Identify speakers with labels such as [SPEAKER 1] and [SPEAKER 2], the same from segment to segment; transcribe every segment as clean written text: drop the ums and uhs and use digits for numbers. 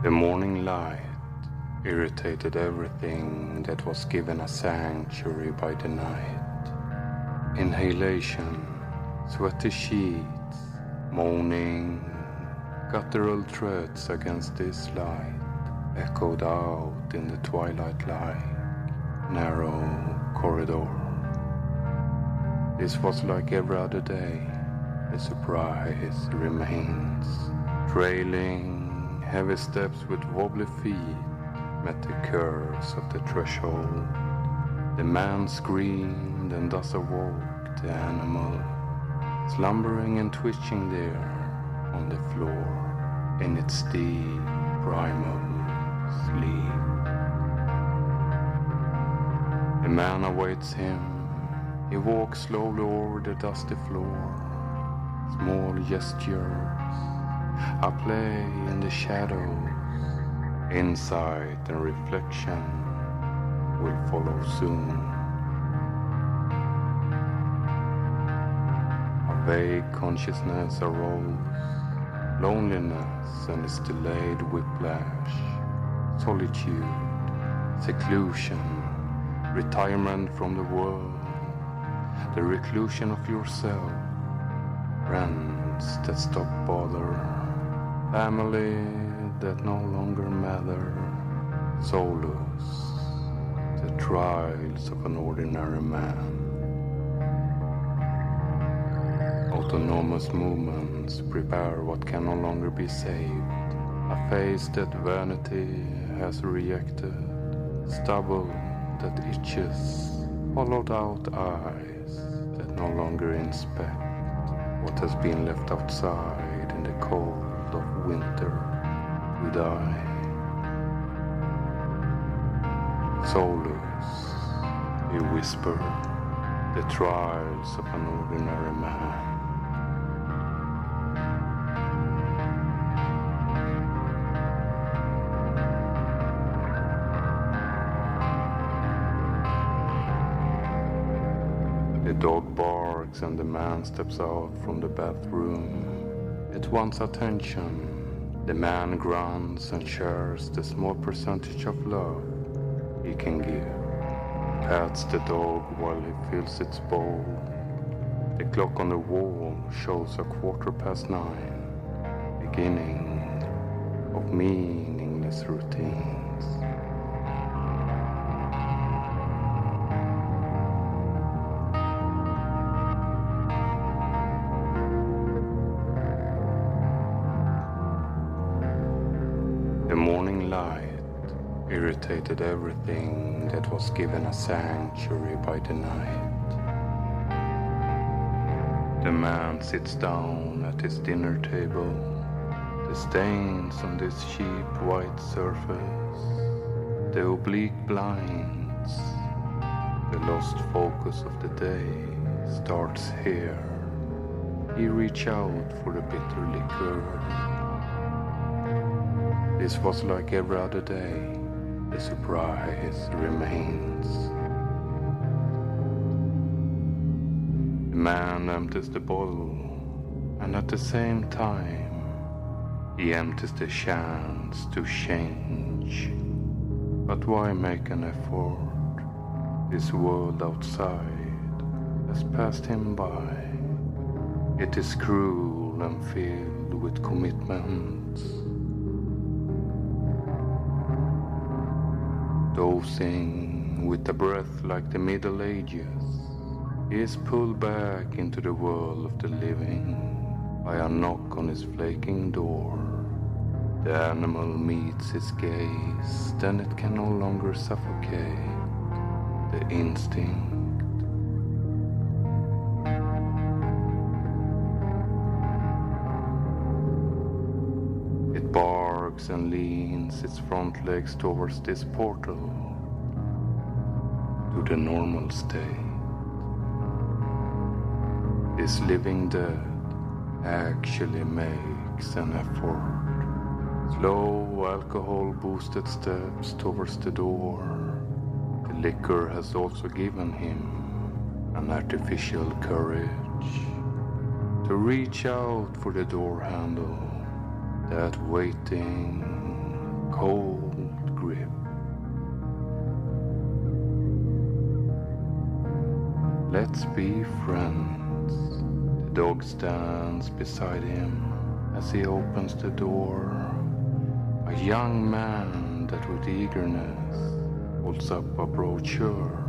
[SPEAKER 1] The morning light irritated everything that was given a sanctuary by the night. Inhalation, sweaty sheets, moaning, guttural threats against this light echoed out in the twilight like narrow corridor. This was like every other day. The surprise remains. Trailing, heavy steps with wobbly feet met the curves of the threshold. The man screamed and thus awoke the animal, slumbering and twitching there on the floor in its deep primal sleep. The man awaits him. He walks slowly over the dusty floor. Small gestures, a play in the shadows. Insight and reflection will follow soon. A vague consciousness arose, loneliness and its delayed whiplash, solitude, seclusion, retirement from the world, the reclusion of yourself, friends that stop bother, family that no longer matter, Solus, the trials of an ordinary man. Autonomous movements prepare what can no longer be saved, a face that vanity has rejected, stubble that itches, hollowed out eyes that no longer inspect what has been left outside in the cold of winter would die. Solus, he whispered, the trials of an ordinary man. The dog barks and the man steps out from the bathroom. It wants attention. The man grunts and shares the small percentage of love he can give. Pats the dog while he fills its bowl. The clock on the wall shows 9:15, beginning of meaningless routines. The morning light irritated everything that was given a sanctuary by the night. The man sits down at his dinner table. The stains on this cheap white surface, the oblique blinds, the lost focus of the day starts here. He reaches out for the bitter liquor. This was like every other day. The surprise remains. The man empties the bottle, and at the same time, he empties the chance to change. But why make an effort? This world outside has passed him by. It is cruel and filled with commitments. Dosing with a breath like the Middle Ages, he is pulled back into the world of the living by a knock on his flaking door. The animal meets his gaze, then it can no longer suffocate the instinct. It barks and leans its front legs towards this portal to the normal state. This living dead actually makes an effort. Slow alcohol-boosted steps towards the door. The liquor has also given him an artificial courage to reach out for the door handle. That waiting, cold grip. Let's be friends. The dog stands beside him as he opens the door. A young man that with eagerness holds up a brochure.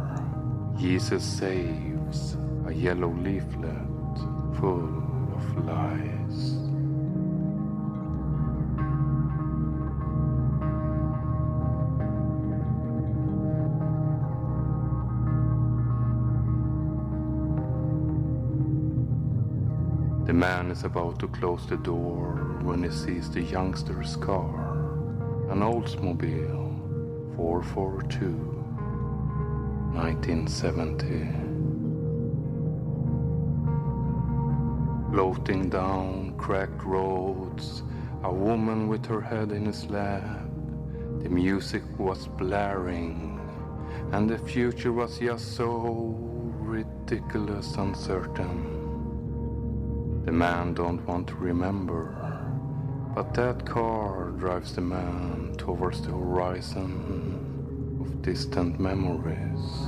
[SPEAKER 1] Jesus saves, a yellow leaflet full of lies. The man is about to close the door when he sees the youngster's car, an Oldsmobile 442, 1970. Floating down cracked roads, a woman with her head in his lap. The music was blaring, and the future was just so ridiculous uncertain. The man don't want to remember, but that car drives the man towards the horizon of distant memories,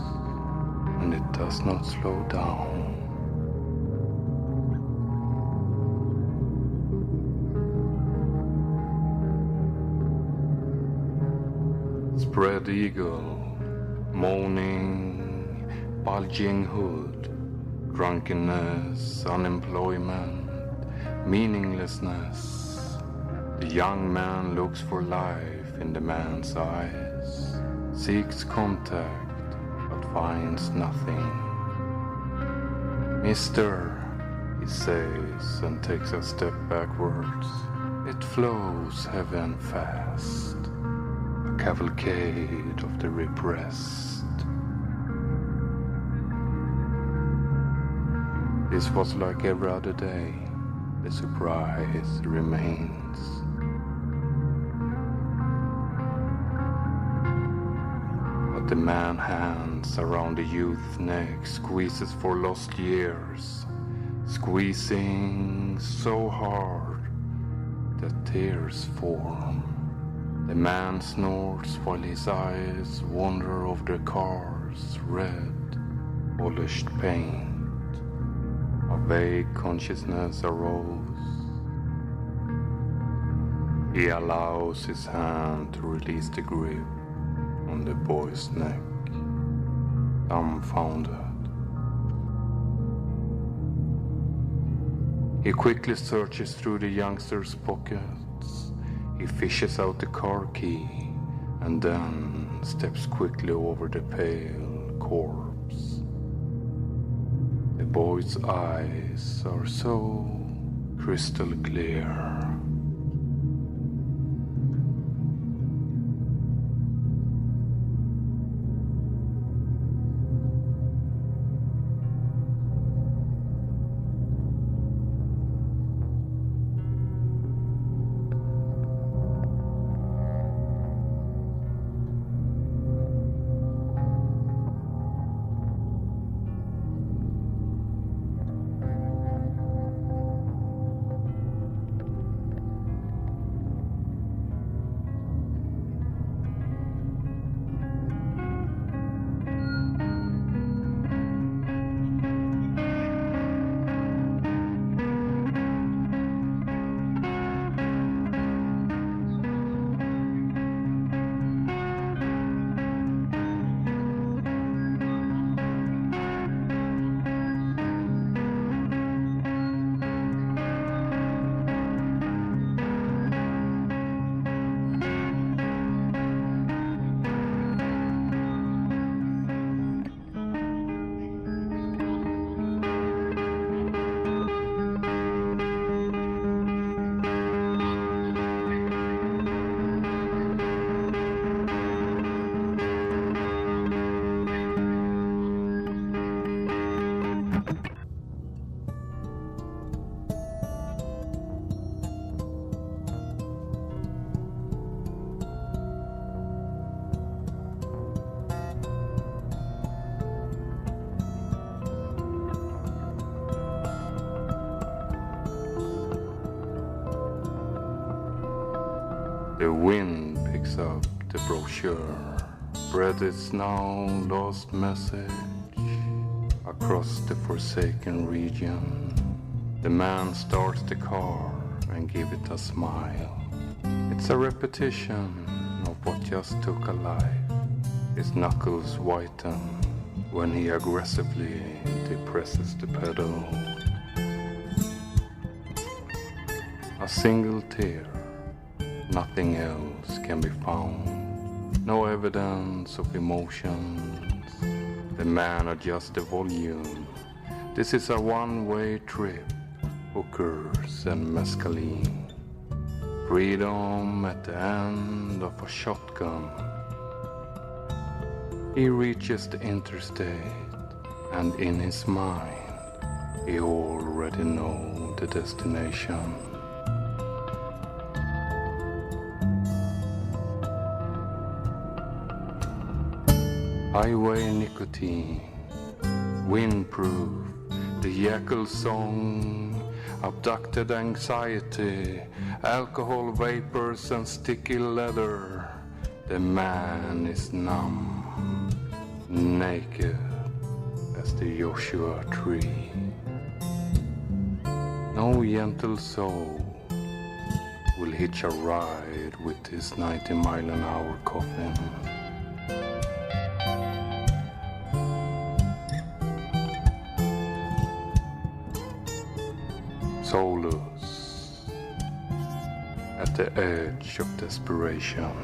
[SPEAKER 1] and it does not slow down. Spread eagle, moaning, bulging hood, drunkenness, unemployment, meaninglessness. The young man looks for life in the man's eyes, seeks contact, but finds nothing. Mister, he says and takes a step backwards. It flows heavy and fast, a cavalcade of the repressed. This was like every other day. The surprise remains. But the man hands around the youth's neck, squeezes for lost years, squeezing so hard that tears form. The man snorts while his eyes wander over the car's red, polished paint. A vague consciousness arose. He allows his hand to release the grip on the boy's neck, dumbfounded. He quickly searches through the youngster's pockets. He fishes out the car key and then steps quickly over the pale corpse. The boy's eyes are so crystal clear. The wind picks up the brochure, spread its now lost message across the forsaken region. The man starts the car and gives it a smile. It's a repetition of what just took a life. His knuckles whiten when he aggressively depresses the pedal. A single tear, nothing else can be found. No evidence of emotions. The man adjusts the volume. This is a one-way trip. Hookers and mescaline. Freedom at the end of a shotgun. He reaches the interstate, and in his mind, he already knows the destination. Highway nicotine, windproof, the yackle song, abducted anxiety, alcohol vapors and sticky leather. The man is numb, naked as the Joshua tree. No gentle soul will hitch a ride with this 90-mile-an-hour coffin. Solus, at the edge of desperation.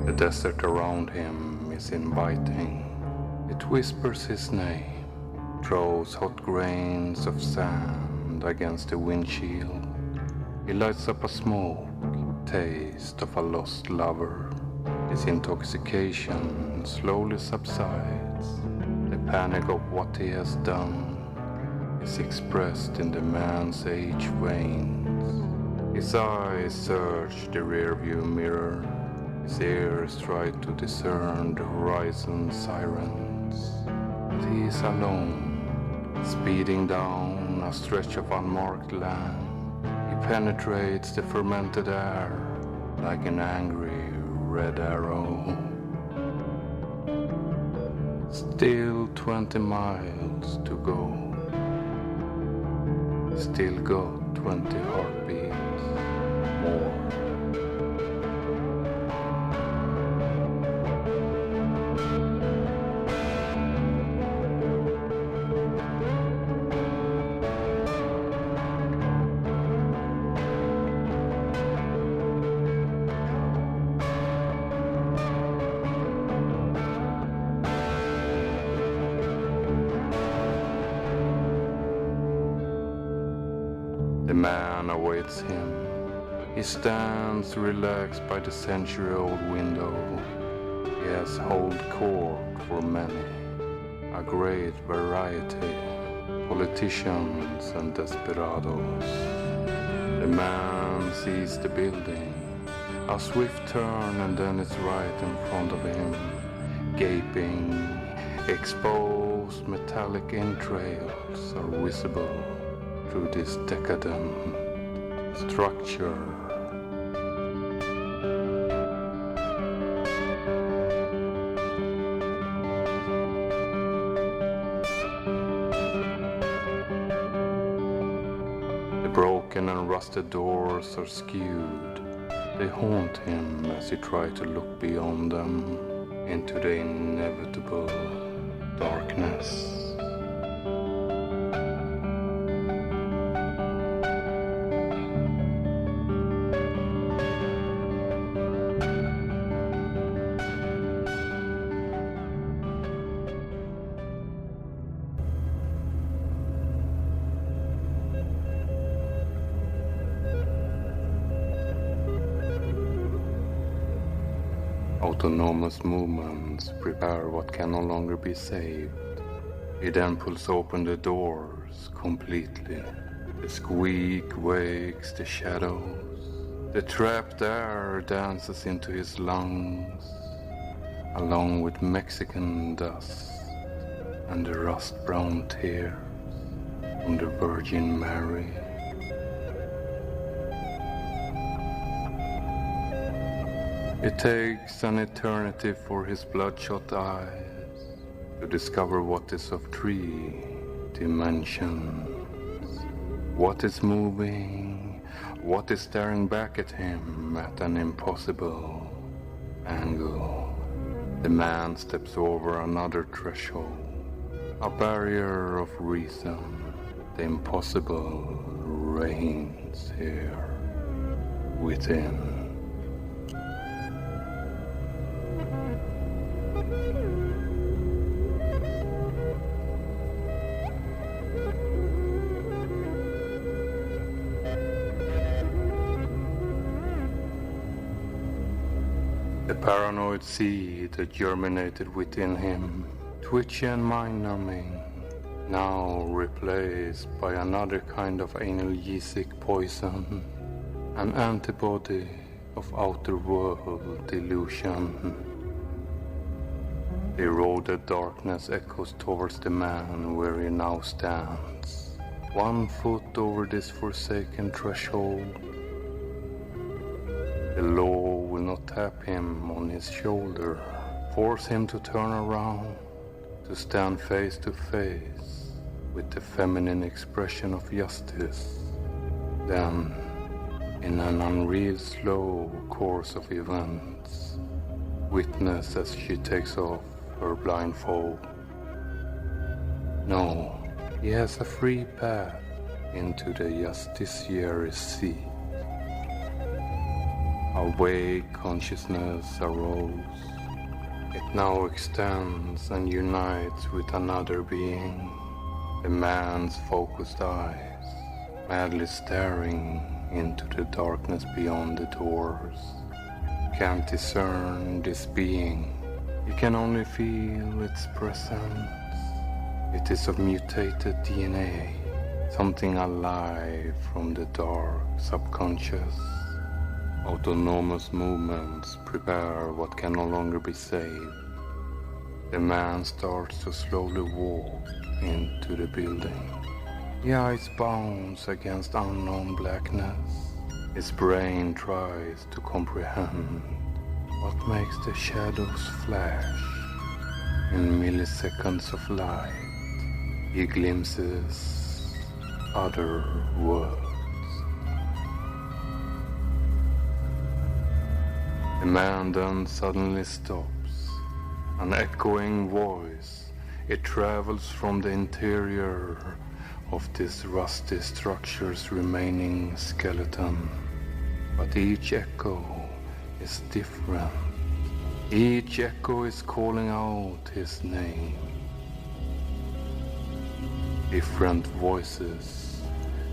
[SPEAKER 1] The desert around him is inviting. It whispers his name, throws hot grains of sand against the windshield. He lights up a smoke, taste of a lost lover. His intoxication slowly subsides. The panic of what he has done is expressed in the man's aged veins. His eyes search the rearview mirror. His ears try to discern the horizon sirens. But he is alone, speeding down a stretch of unmarked land. He penetrates the fermented air like an angry red arrow. Still 20 miles to go. Still got 20 heartbeats more. The man awaits him. He stands relaxed by the century-old window. He has hold court for many, a great variety, politicians and desperados. The man sees the building, a swift turn, and then it's right in front of him, gaping, exposed metallic entrails are visible through this decadent structure. Sunken and rusted doors are skewed. They haunt him as he tries to look beyond them into the inevitable darkness. Autonomous movements prepare what can no longer be saved. He then pulls open the doors completely. The squeak wakes the shadows. The trapped air dances into his lungs, along with Mexican dust and the rust-brown tears from the Virgin Mary. It takes an eternity for his bloodshot eyes to discover what is of 3 dimensions. What is moving, what is staring back at him at an impossible angle. The man steps over another threshold, a barrier of reason. The impossible reigns here within. The paranoid seed that germinated within him, twitchy and mind-numbing, now replaced by another kind of analgesic poison, an antibody of outer world delusion. The eroded darkness echoes towards the man where he now stands, 1 foot over this forsaken threshold. The law will not tap him on his shoulder, force him to turn around, to stand face to face with the feminine expression of justice. Then, in an unreal slow course of events, witness as she takes off her blindfold. No, he has a free path into the justiciary's seat. Awake consciousness arose. It now extends and unites with another being. The man's focused eyes, madly staring into the darkness beyond the doors. Can't discern this being. You can only feel its presence. It is of mutated DNA, something alive from the dark subconscious. Autonomous movements prepare what can no longer be saved. The man starts to slowly walk into the building. The eyes bounce against unknown blackness. His brain tries to comprehend what makes the shadows flash. In milliseconds of light, he glimpses other worlds. The man then suddenly stops. An echoing voice. It travels from the interior of this rusty structure's remaining skeleton. But each echo is different. Each echo is calling out his name. Different voices,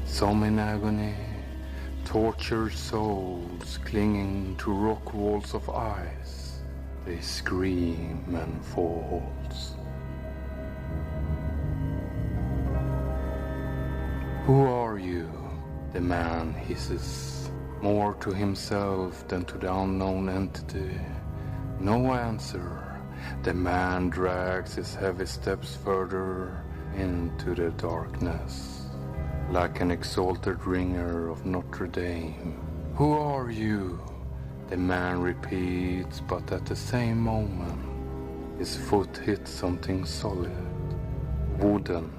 [SPEAKER 1] some in agony, tortured souls clinging to rock walls of ice. They scream and falls. Who are you? The man hisses, more to himself than to the unknown entity. No answer. The man drags his heavy steps further into the darkness, like an exalted ringer of Notre Dame. Who are you? The man repeats, but at the same moment, his foot hits something solid, wooden.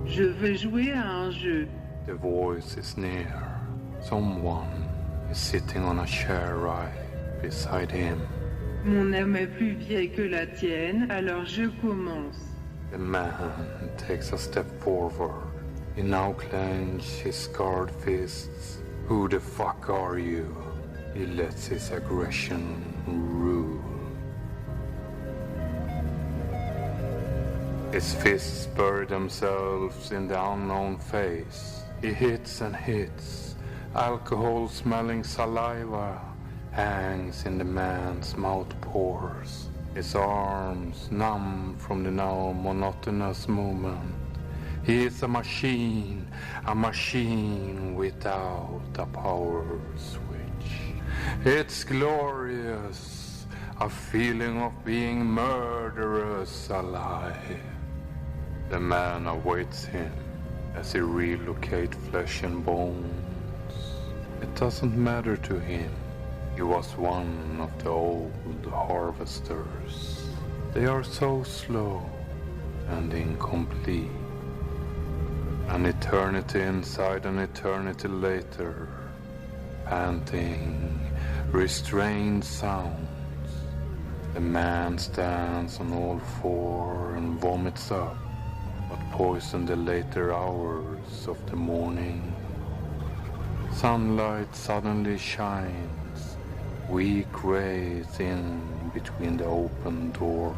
[SPEAKER 2] Je vais jouer à un jeu.
[SPEAKER 1] The voice is near. Someone is sitting on a chair right beside him.
[SPEAKER 2] Mon âme est plus vieille que la tienne, alors je commence.
[SPEAKER 1] The man takes a step forward. He now clenches his scarred fists. Who the fuck are you? He lets his aggression rule. His fists bury themselves in the unknown face. He hits and hits. Alcohol-smelling saliva hangs in the man's mouth pores. His arms numb from the now monotonous movement. He is a machine without a power switch. It's glorious, a feeling of being murderous alive. The man awaits him as he relocates flesh and bones. It doesn't matter to him. He was one of the old harvesters. They are so slow and incomplete. An eternity inside an eternity later. Panting, restrained sounds. The man stands on all four and vomits up what poisoned the later hours of the morning. Sunlight suddenly shines, weak rays in between the open doors,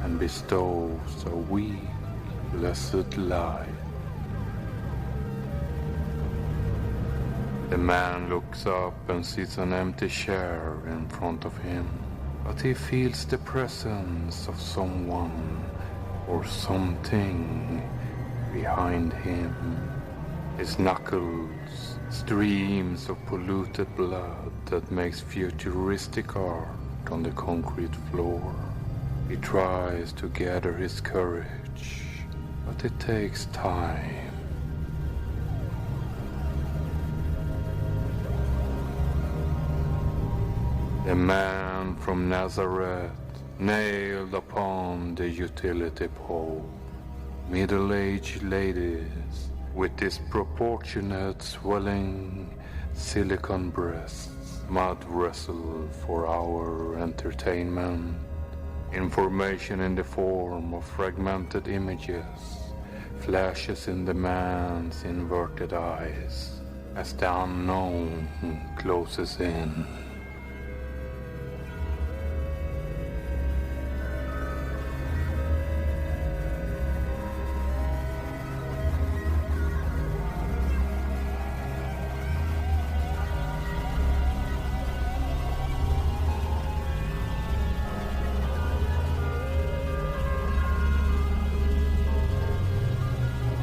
[SPEAKER 1] and bestows a weak, blessed light. The man looks up and sees an empty chair in front of him, but he feels the presence of someone or something behind him. His knuckles, streams of polluted blood that makes futuristic art on the concrete floor. He tries to gather his courage, but it takes time. The man from Nazareth nailed upon the utility pole. Middle-aged ladies with disproportionate swelling silicone breasts mud wrestle for our entertainment. Information in the form of fragmented images flashes in the man's inverted eyes as the unknown closes in.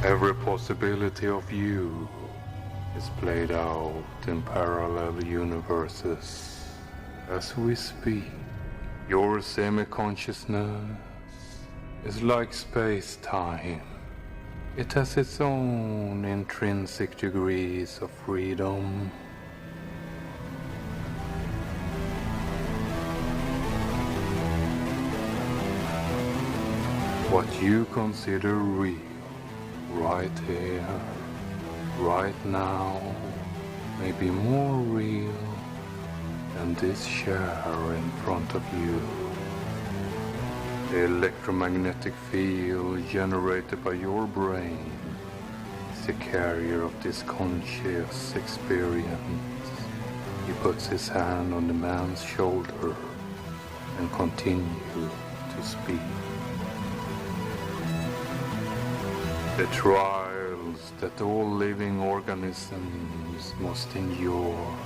[SPEAKER 1] Every possibility of you is played out in parallel universes as we speak. Your semi-consciousness is like space-time. It has its own intrinsic degrees of freedom. What you consider real right here, right now, may be more real than this chair in front of you. The electromagnetic field generated by your brain is the carrier of this conscious experience. He puts his hand on the man's shoulder and continues to speak. The trials that all living organisms must endure,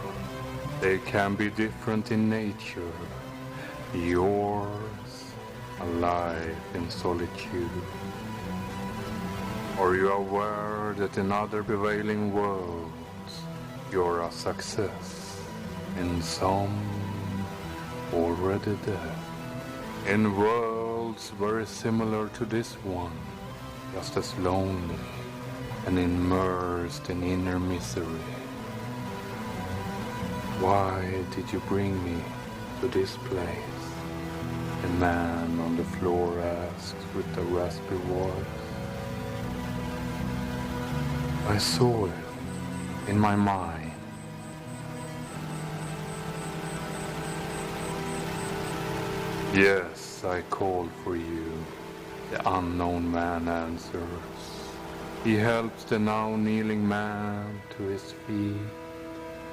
[SPEAKER 1] they can be different in nature. Yours, a life in solitude. Are you aware that in other prevailing worlds, you're a success? In some, already dead. In worlds very similar to this one, just as lonely and immersed in inner misery. Why did you bring me to this place? The man on the floor asks with a raspy voice. I saw it in my mind. Yes, I called for you. The unknown man answers. He helps the now kneeling man to his feet.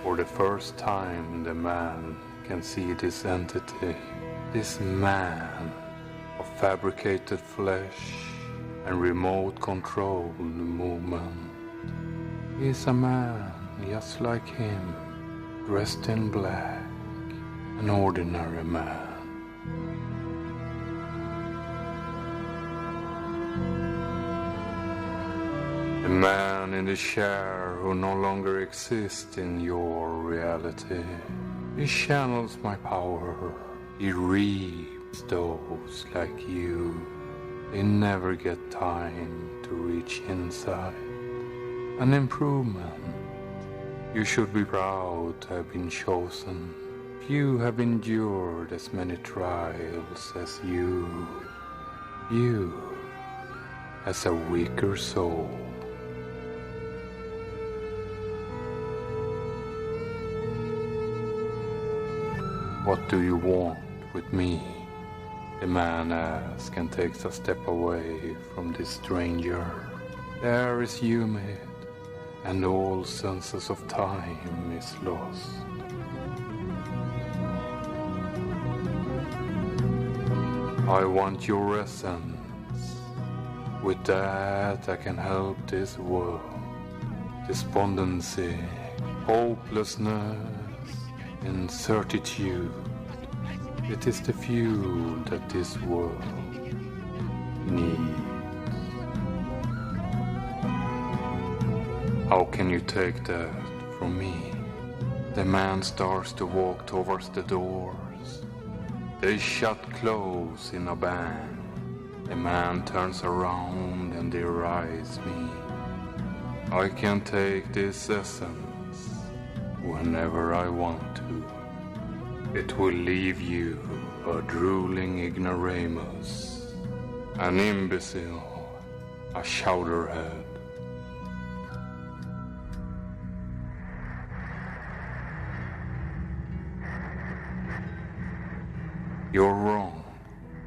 [SPEAKER 1] For the first time, the man can see this entity, this man of fabricated flesh and remote controlled movement. He is a man just like him, dressed in black, an ordinary man. The man in the chair who no longer exists in your reality. He channels my power. He reaps those like you. They never get time to reach inside. An improvement. You should be proud to have been chosen. Few have endured as many trials as you. You, as a weaker soul. What do you want with me? The man asks and takes a step away from this stranger. The air is humid and all senses of time is lost. I want your essence. With that I can help this world. Despondency, hopelessness, incertitude. It is the fuel that this world needs. How can you take that from me? The man starts to walk towards the doors. They shut close in a bang. The man turns around and deries me. I can take this essence whenever I want to. It will leave you a drooling ignoramus, an imbecile, a chowderhead. You're wrong.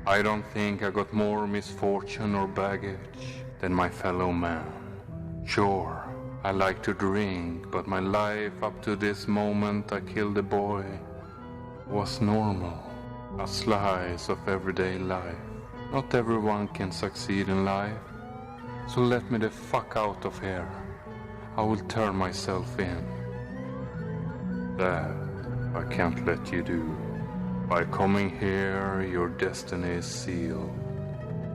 [SPEAKER 1] I don't think I got more misfortune or baggage than my fellow man. Sure, I like to drink, but my life up to this moment I killed a boy was normal, a slice of everyday life. Not everyone can succeed in life, so let me the fuck out of here. I will turn myself in. That I can't let you do. By coming here, your destiny is sealed.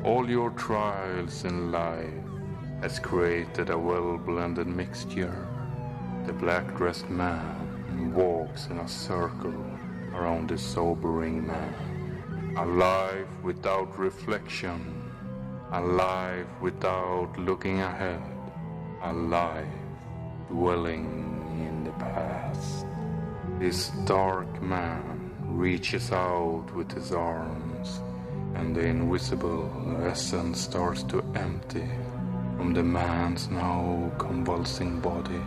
[SPEAKER 1] All your trials in life has created a well-blended mixture. The black-dressed man walks in a circle around the sobering man. A life without reflection, a life without looking ahead, a life dwelling in the past. This dark man reaches out with his arms, and the invisible essence starts to empty from the man's now convulsing body.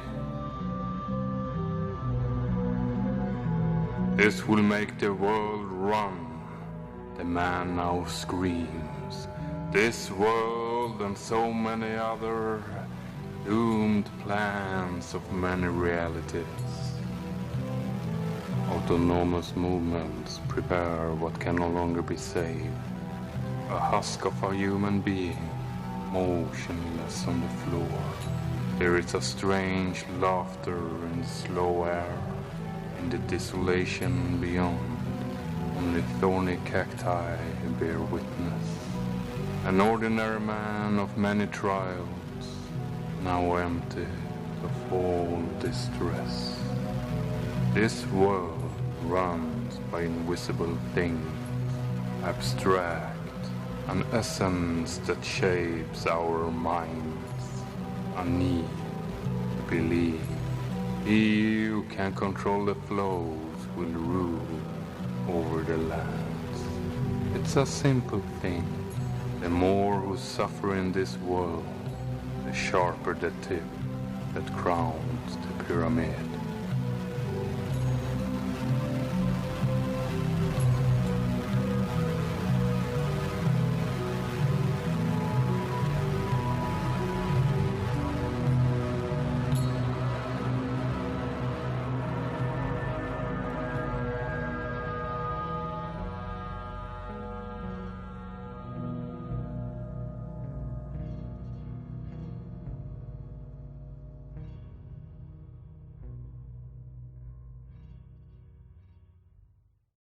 [SPEAKER 1] This will make the world run, the man now screams. This world and so many other doomed plans of many realities. Autonomous movements prepare what can no longer be saved. A husk of a human being, motionless on the floor. There is a strange laughter in the slow air. In the desolation beyond, only thorny cacti bear witness. An ordinary man of many trials, now empty of all distress. This world runs by invisible things, abstract, an essence that shapes our minds, a need to believe. He who can control the flows will rule over the lands. It's a simple thing. The more who suffer in this world, the sharper the tip. that crowned the pyramid.